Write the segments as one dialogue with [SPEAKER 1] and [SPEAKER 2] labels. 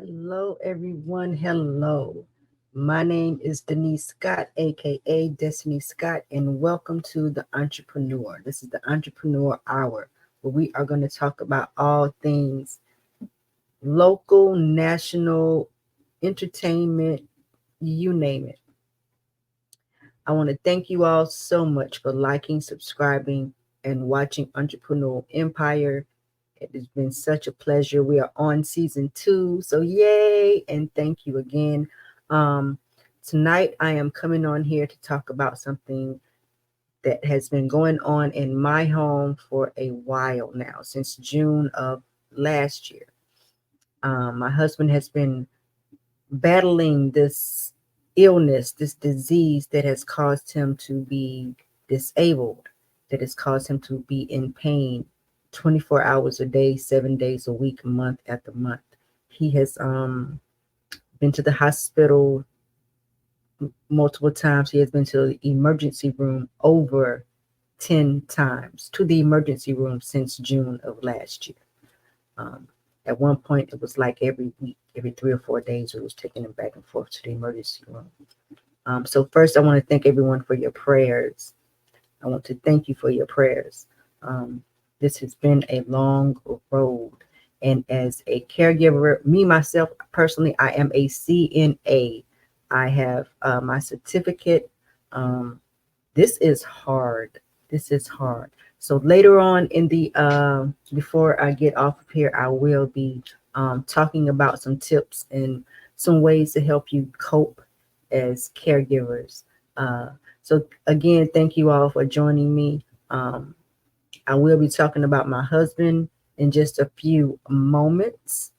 [SPEAKER 1] Hello, everyone. Hello. My name is Denise Scott, aka Destiny Scott, and welcome to The Entrepreneur. This is the Entrepreneur Hour, where we are going to talk about all things local, national, entertainment, you name it. I want to thank you all so much for liking, subscribing, and watching Entrepreneur Empire. It has been such a pleasure. We are on season 2, so yay! And thank you again. Um, Tonight, I am coming on here to talk about something that has been going on in my home for a while now, since June of last year. My husband has been battling this illness, this disease that has caused him to be disabled, that has caused him to be in pain 24 hours a day, 7 days a week, month after month. He has been to the hospital multiple times. He has been to the emergency room over 10 times, to the emergency room since June of last year. Um, at one point, it was like every week, every 3 or 4 days, we was taking him back and forth to the emergency room. So first, I want to thank everyone for your prayers. I want to thank you for your prayers. Um, this has been a long road. And as a caregiver, me, myself, personally, I am a CNA. I have my certificate. Um, this is hard. This is hard. So later on in the before I get off of here, I will be talking about some tips and some ways to help you cope as caregivers. So again, thank you all for joining me. I will be talking about my husband in just a few moments.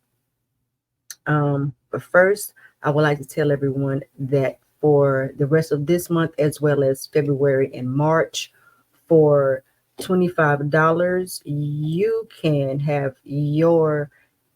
[SPEAKER 1] But first, I would like to tell everyone that for the rest of this month, as well as February and March, for $25, you can have your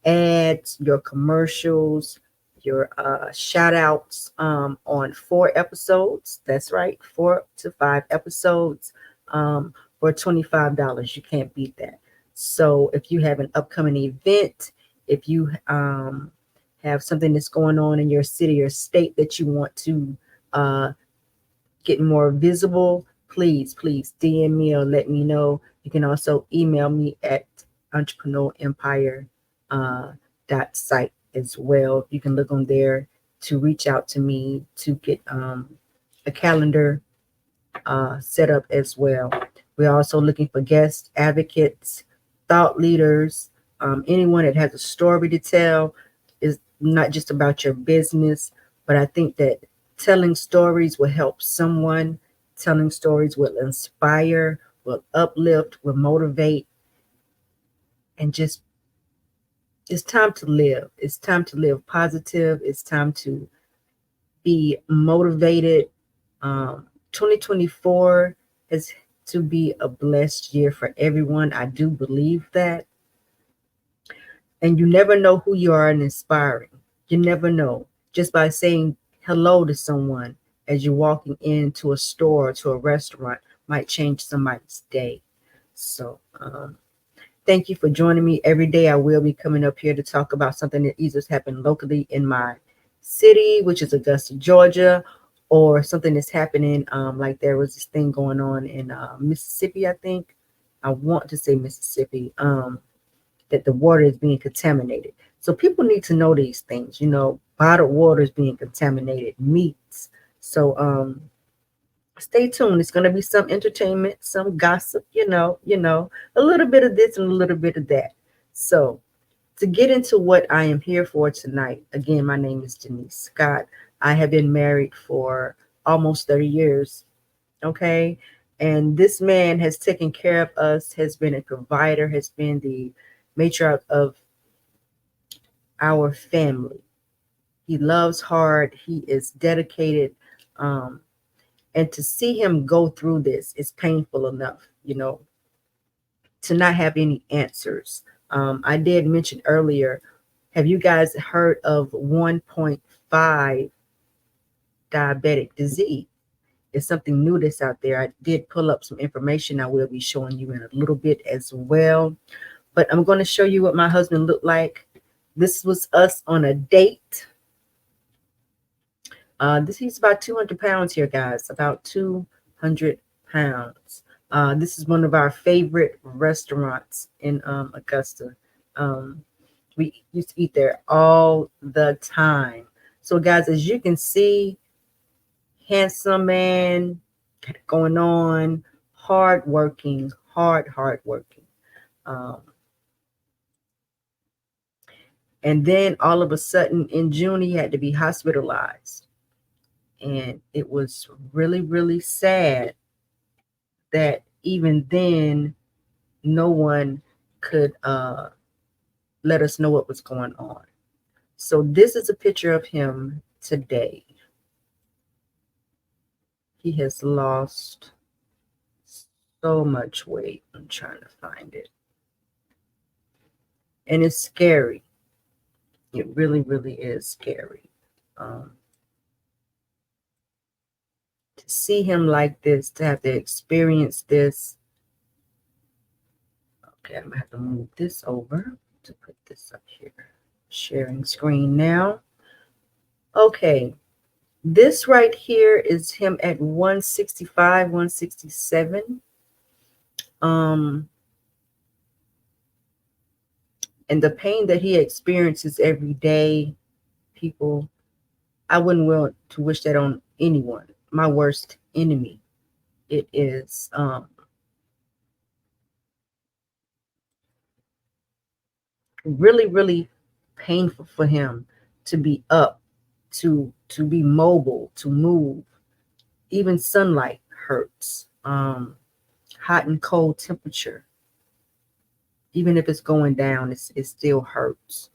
[SPEAKER 1] ads, your commercials, your shout outs on 4 episodes. That's right, 4 to 5 episodes for $25. You can't beat that. So if you have an upcoming event, if you have something that's going on in your city or state that you want to uh, get more visible, please DM me or let me know. You can also email me at entrepreneurempire site as well. You can look on there to reach out to me to get a calendar set up as well. We're also looking for guest advocates, thought leaders, anyone that has a story to tell. Is not just about your business, but I think that telling stories will help someone. Telling stories will inspire, will uplift, will motivate, and just it's time to live. It's time to live positive. It's time to be motivated. 2024 is to be a blessed year for everyone. I do believe that. And you never know who you are and inspiring. You never know. Just by saying hello to someone as you're walking into a store or to a restaurant might change somebody's day. So, thank you for joining me. Every day I will be coming up here to talk about something that either's happened locally in my city, which is Augusta, Georgia, or something that's happening. Like there was this thing going on in Mississippi, I think. I want to say Mississippi. That the water is being contaminated. So people need to know these things, bottled water is being contaminated, meats. So stay tuned. It's going to be some entertainment, some gossip, a little bit of this and a little bit of that. So to get into what I am here for tonight, again, my name is Denise Scott. I have been married for almost 30 years. Okay. And this man has taken care of us, has been a provider, has been the matriarch of our family. He loves hard. He is dedicated. And to see him go through this is painful enough, to not have any answers. I did mention earlier, have you guys heard of 1.5 diabetic disease? It's something new that's out there. I did pull up some information I will be showing you in a little bit as well. But I'm going to show you what my husband looked like This was us on a date. He's about 200 pounds here, guys. About 200 pounds. This is one of our favorite restaurants in Augusta. Um, we used to eat there all the time. So, guys, as you can see, handsome man going on, hard working, hard working. Um, and then all of a sudden in June, he had to be hospitalized. And it was really, really sad that even then, no one could let us know what was going on. So, this is a picture of him today. He has lost so much weight. I'm trying to find it. And it's scary. It really, really is scary. To see him like this, to have to experience this. Okay, I'm going to have to move this over to put this up here. Sharing screen now. Okay, this right here is him at 165, 167. And the pain that he experiences every day, people, I wouldn't want to wish that on anyone. My worst enemy. It is really, really painful for him to be up, to be mobile, to move. Even sunlight hurts. Hot and cold temperature. Even if it's going down, it still hurts.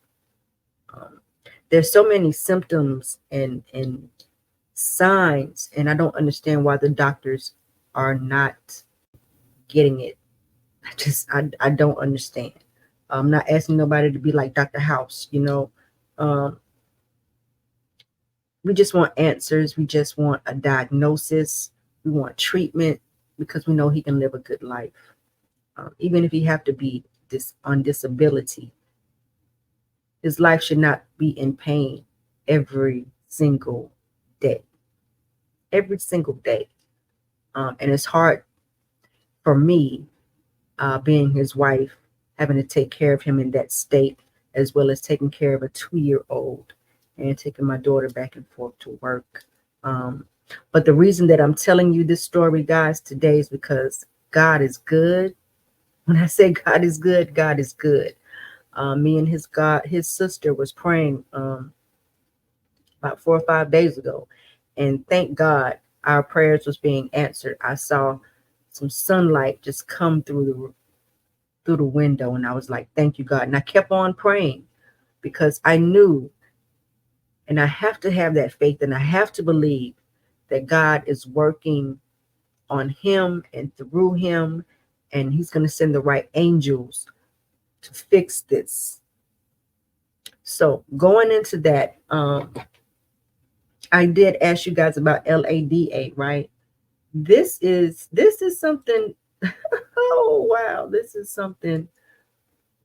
[SPEAKER 1] Um, there's so many symptoms and signs, and I don't understand why the doctors are not getting it. I don't understand. I'm not asking nobody to be like Dr. House, you know. Um, we just want answers. We just want a diagnosis. We want treatment because we know he can live a good life. Even if he have to be on disability, his life should not be in pain every single day. Every single day. And it's hard for me, being his wife, having to take care of him in that state, as well as taking care of a 2-year-old and taking my daughter back and forth to work. But the reason that I'm telling you this story, guys, today is because God is good. When I say God is good, God is good. Me and his sister was praying about 4 or 5 days ago, and thank God our prayers was being answered. I saw some sunlight just come through the window, and I was like, thank you, God. And I kept on praying because I knew, and I have to have that faith, and I have to believe that God is working on him and through him, and he's going to send the right angels to fix this. So going into that, I did ask you guys about LADA, right? This is something. Oh wow, this is something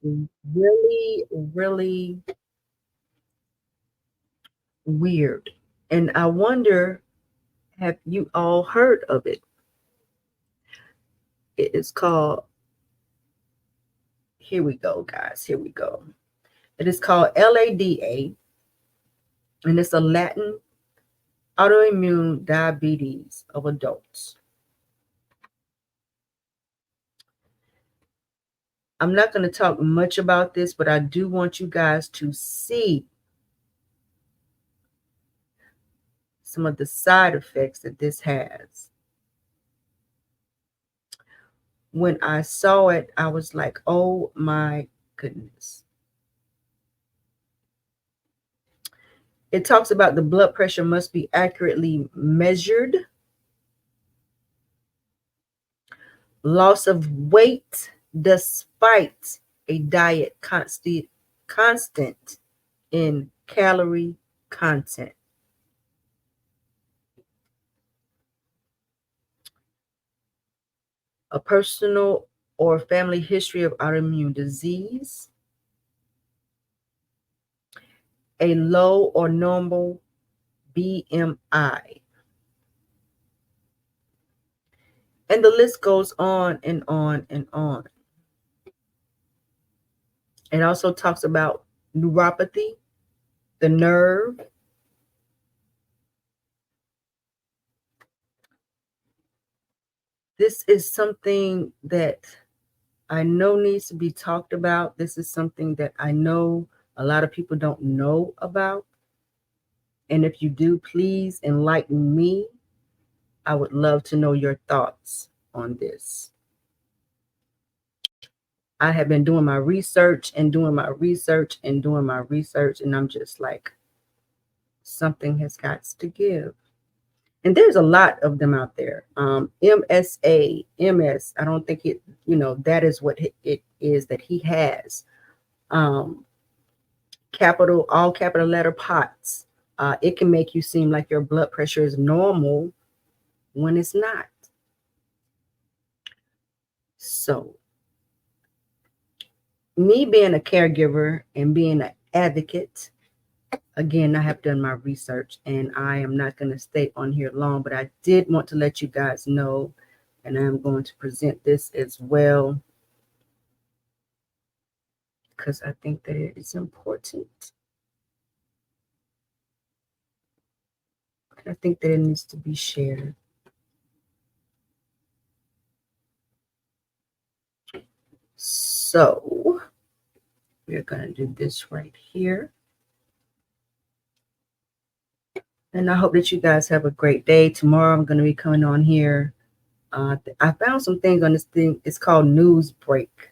[SPEAKER 1] really, really weird. And I wonder, have you all heard of it? It is called, here we go, guys. Here we go. It is called LADA, and it's a Latent autoimmune diabetes of adults. I'm not going to talk much about this, but I do want you guys to see some of the side effects that this has. When I saw it, I was like, oh my goodness. It talks about the blood pressure must be accurately measured, loss of weight despite a diet constant in calorie content. A personal or family history of autoimmune disease. a low or normal BMI. And the list goes on and on and on. It also talks about neuropathy, the nerve. This is something that I know needs to be talked about. This is something that I know a lot of people don't know about. And if you do, please enlighten me. I would love to know your thoughts on this. I have been doing my research and doing my research and doing my research, and I'm just like, something has got to give. And there's a lot of them out there. MSA, MS, I don't think it, that is what it is that he has. Capital, all capital letter POTS. It can make you seem like your blood pressure is normal when it's not. So, me being a caregiver and being an advocate, again, I have done my research and I am not going to stay on here long, but I did want to let you guys know, and I'm going to present this as well because I think that it is important. I think that it needs to be shared. So we're going to do this right here. And I hope that you guys have a great day. Tomorrow I'm going to be coming on here. I found some things on this thing. It's called News Break.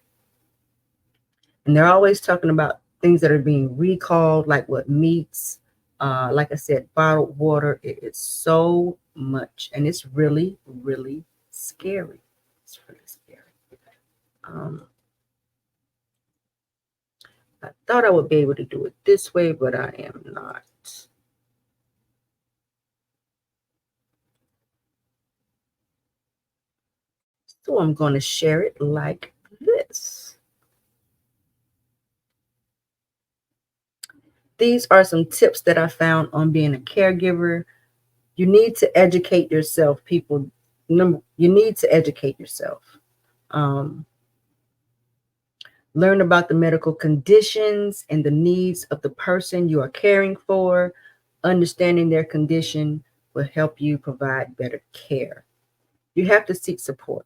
[SPEAKER 1] And they're always talking about things that are being recalled, like what meats, like I said, bottled water. It is so much. And it's really, really scary. It's really scary. I thought I would be able to do it this way, but I am not. So I'm going to share it like this. These are some tips that I found on being a caregiver. You need to educate yourself, people. You need to educate yourself. Learn about the medical conditions and the needs of the person you are caring for. Understanding their condition will help you provide better care. You have to seek support.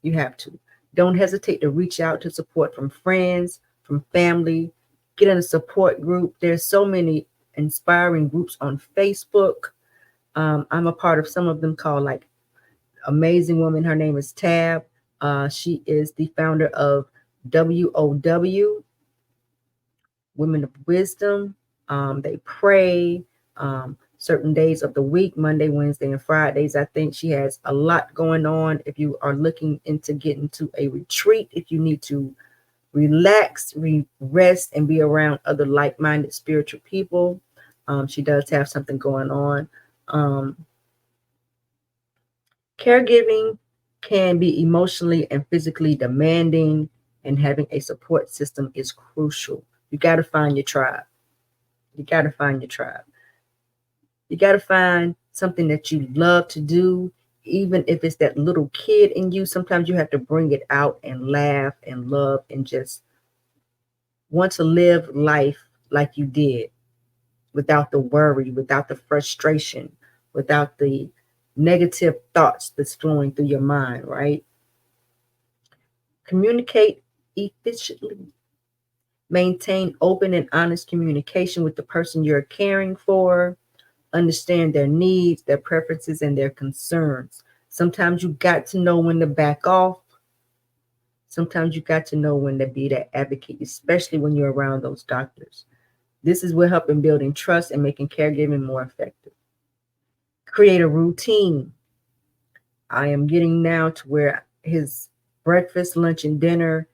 [SPEAKER 1] You have to. Don't hesitate to reach out to support from friends, from family. Get in a support group. There's so many inspiring groups on Facebook. I'm a part of some of them called like Amazing Woman. Her name is Tab. She is the founder of WOW, Women of Wisdom. They pray certain days of the week, Monday, Wednesday, and Fridays. I think she has a lot going on. If you are looking into getting to a retreat, if you need to relax, rest, and be around other like-minded spiritual people, she does have something going on. Caregiving can be emotionally and physically demanding, and having a support system is crucial. You got to find your tribe. You got to find your tribe. You got to find something that you love to do, even if it's that little kid in you. Sometimes you have to bring it out and laugh and love and just want to live life like you did, without the worry, without the frustration, without the negative thoughts that's flowing through your mind, right? Communicate efficiently. Maintain open and honest communication with the person you're caring for. Understand their needs, their preferences, and their concerns. Sometimes you got to know when to back off. Sometimes you got to know when to be that advocate, especially when you're around those doctors. This is what helps in building trust and making caregiving more effective. Create a routine. I am getting now to where his breakfast, lunch, and dinner,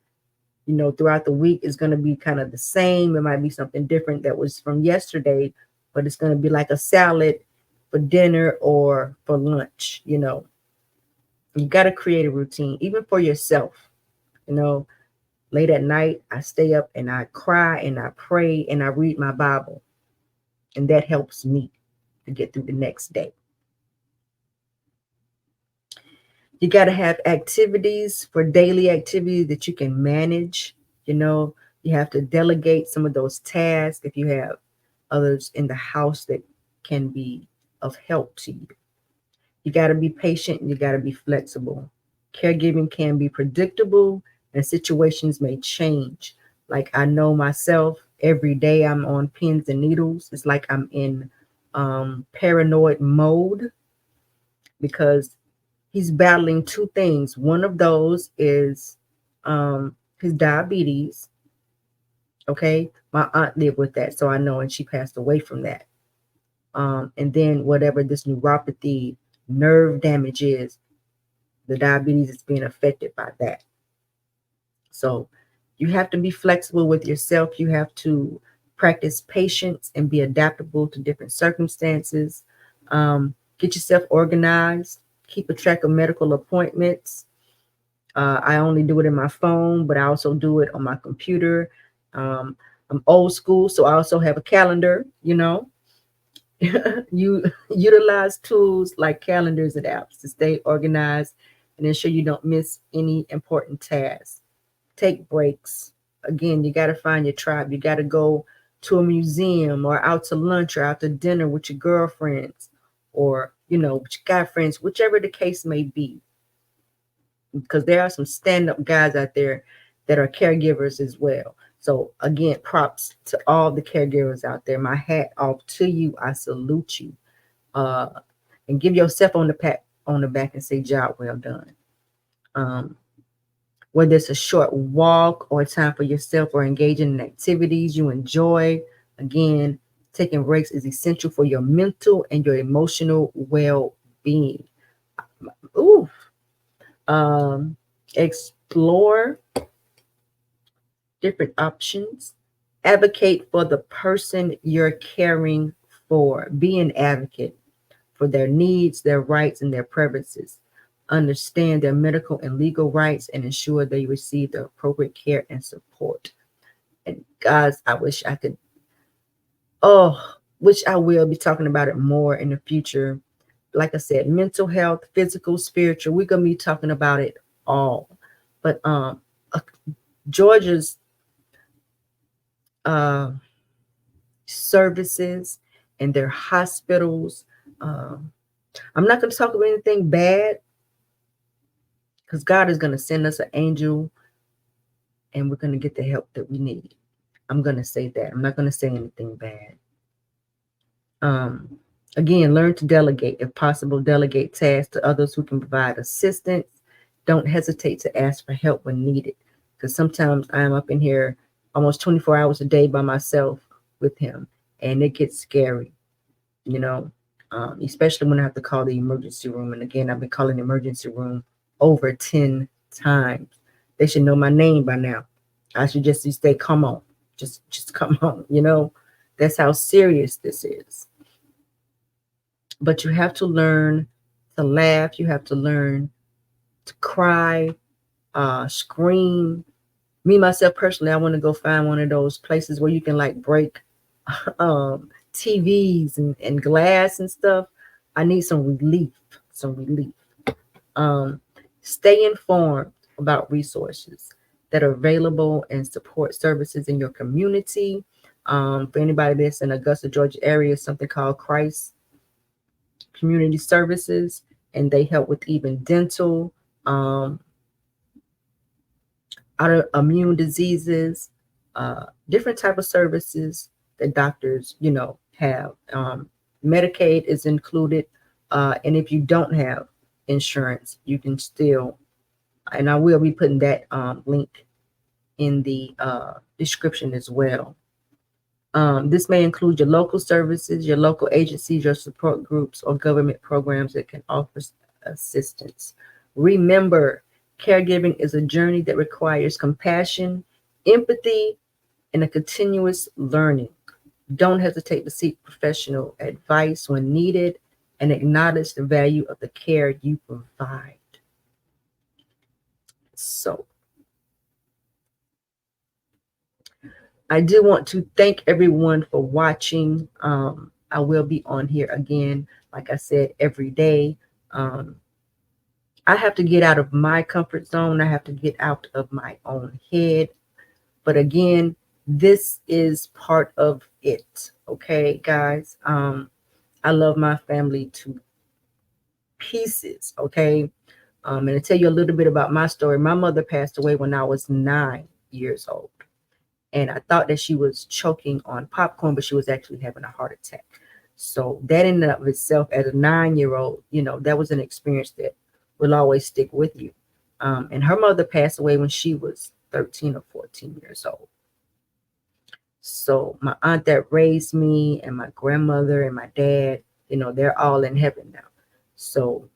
[SPEAKER 1] throughout the week is going to be kind of the same. It might be something different that was from yesterday, but it's going to be like a salad for dinner or for lunch. You got to create a routine, even for yourself. Late at night, I stay up and I cry and I pray and I read my Bible. And that helps me to get through the next day. You got to have activities for daily activities that you can manage. You have to delegate some of those tasks if you have others in the house that can be of help to you. You got to be patient and you got to be flexible. Caregiving can be predictable and situations may change. Like I know myself, every day I'm on pins and needles. It's like I'm in paranoid mode because he's battling two things. One of those is his diabetes. Okay. My aunt lived with that, so I know, and she passed away from that. And then whatever this neuropathy nerve damage is, the diabetes is being affected by that. So you have to be flexible with yourself. You have to practice patience and be adaptable to different circumstances. Get yourself organized. Keep a track of medical appointments. I only do it in my phone, but I also do it on my computer. I'm old school, so I also have a calendar. You utilize tools like calendars and apps to stay organized and ensure you don't miss any important tasks. Take breaks. Again, you got to find your tribe. You got to go to a museum or out to lunch or out to dinner with your girlfriends or, with your guy friends, whichever the case may be. Because there are some stand-up guys out there that are caregivers as well. So again, props to all the caregivers out there. My hat off to you. I salute you. And give yourself on the back and say, job well done. Whether it's a short walk or time for yourself or engaging in activities you enjoy, again, taking breaks is essential for your mental and your emotional well-being. Ooh. Explore different options. Advocate for the person you're caring for. Be an advocate for their needs, their rights, and their preferences. Understand their medical and legal rights and ensure they receive the appropriate care and support. And guys, I wish I will be talking about it more in the future. Like I said, mental health, physical, spiritual, we're going to be talking about it all. But Georgia's services and their hospitals, I'm not going to talk about anything bad because God is going to send us an angel and we're going to get the help that we need. I'm going to say that. I'm not going to say anything bad. Again, learn to delegate. If possible, delegate tasks to others who can provide assistance. Don't hesitate to ask for help when needed, because sometimes I'm up in here almost 24 hours a day by myself with him, and it gets scary, especially when I have to call the emergency room. And again, I've been calling the emergency room over 10 times. They should know my name by now. I should just say, come on, just come on, That's how serious this is. But you have to learn to laugh. You have to learn to cry, scream. Me, myself, personally, I want to go find one of those places where you can break TVs and glass and stuff. I need some relief. Stay informed about resources that are available and support services in your community. For anybody that's in Augusta, Georgia area, something called Christ Community Services, and they help with even dental, autoimmune diseases, different type of services that doctors, have. Medicaid is included, and if you don't have insurance, you can still, and I will be putting that link in the description as well. This may include your local services, your local agencies, your support groups, or government programs that can offer assistance. Remember, caregiving is a journey that requires compassion, empathy, and a continuous learning. Don't hesitate to seek professional advice when needed and acknowledge the value of the care you provide. So, I do want to thank everyone for watching. I will be on here again, like I said, every day. Um, I have to get out of my comfort zone. I have to get out of my own head. But again, this is part of it. Okay, guys. I love my family to pieces. Okay. And to tell you a little bit about my story, my mother passed away when I was 9 years old. And I thought that she was choking on popcorn, but she was actually having a heart attack. So that in and of itself, as a 9-year old, that was an experience that will always stick with you. And her mother passed away when she was 13 or 14 years old. So my aunt that raised me and my grandmother and my dad, they're all in heaven now. So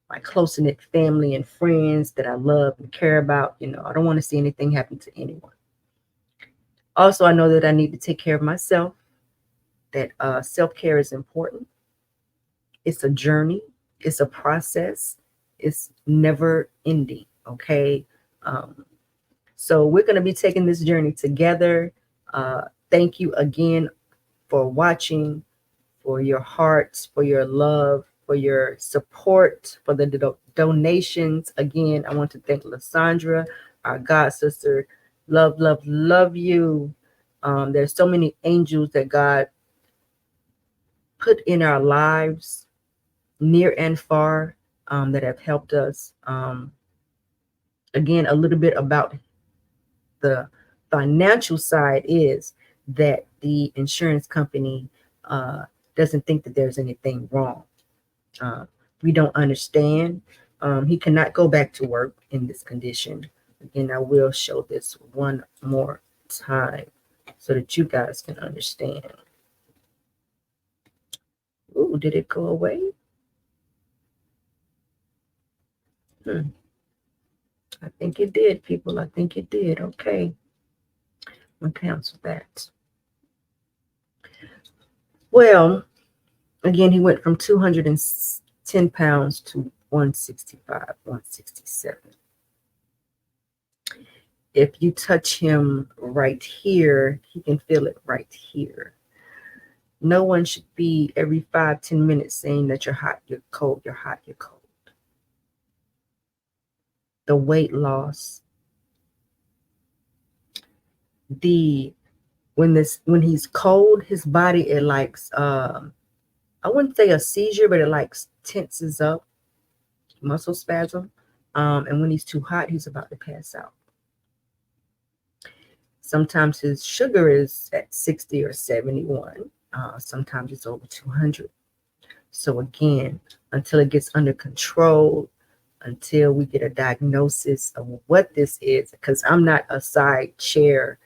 [SPEAKER 1] my close knit family and friends that I love and care about, I don't want to see anything happen to anyone. Also, I know that I need to take care of myself, that self-care is important. It's a journey. It's a process. It's never ending. Okay. So we're going to be taking this journey together. Thank you again for watching, for your hearts, for your love, for your support, for the donations. Again, I want to thank Lysandra, our God sister. Love, love, love you. There's so many angels that God put in our lives, near and far, that have helped us. Again, a little bit about the financial side is that the insurance company doesn't think that there's anything wrong. We don't understand. He cannot go back to work in this condition. Again, I will show this one more time so that you guys can understand. Ooh, did it go away? I think it did, people. I think it did. Okay. I'll cancel that. Well, again, he went from 210 pounds to 165, 167. If you touch him right here, he can feel it right here. No one should be every 5-10 minutes saying that you're hot, you're cold, you're hot, you're cold. The weight loss, when he's cold, his body, it likes I wouldn't say a seizure, but it likes tenses up, muscle spasm. And when he's too hot, he's about to pass out. Sometimes his sugar is at 60 or 71. Sometimes it's over 200. So again, until it gets under control, until we get a diagnosis of what this is, because I'm not a side chair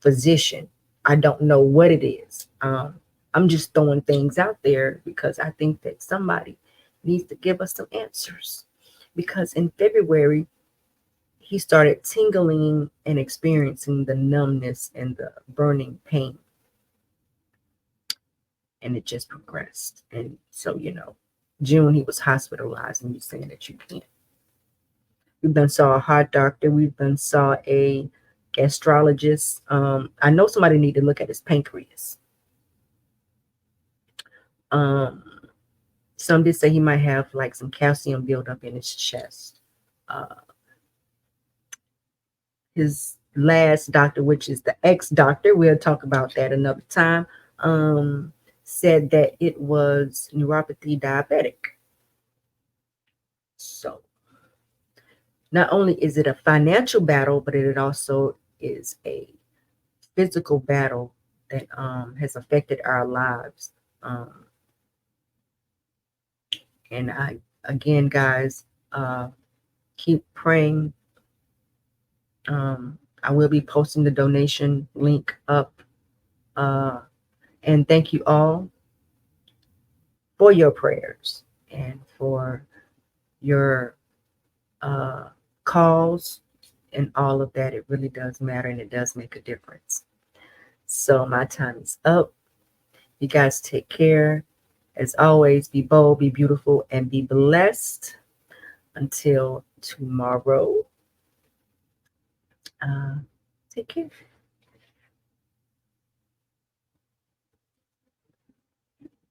[SPEAKER 1] physician. I don't know what it is. I'm just throwing things out there because I think that somebody needs to give us some answers. Because in February, he started tingling and experiencing the numbness and the burning pain. And it just progressed. And so, June, he was hospitalized, and you're saying that you can't. We've done saw a heart doctor. We've done saw a gastrologist. I know somebody need to look at his pancreas. Some did say he might have like some calcium buildup in his chest. His last doctor, which is the ex-doctor, we'll talk about that another time, said that it was neuropathy diabetic. So not only is it a financial battle, but it also is a physical battle that has affected our lives. And again, guys, keep praying. I will be posting the donation link up. And thank you all for your prayers and for your calls and all of that. It really does matter, and it does make a difference. So my time is up. You guys take care. As always, be bold, be beautiful, and be blessed. Until tomorrow. Take care.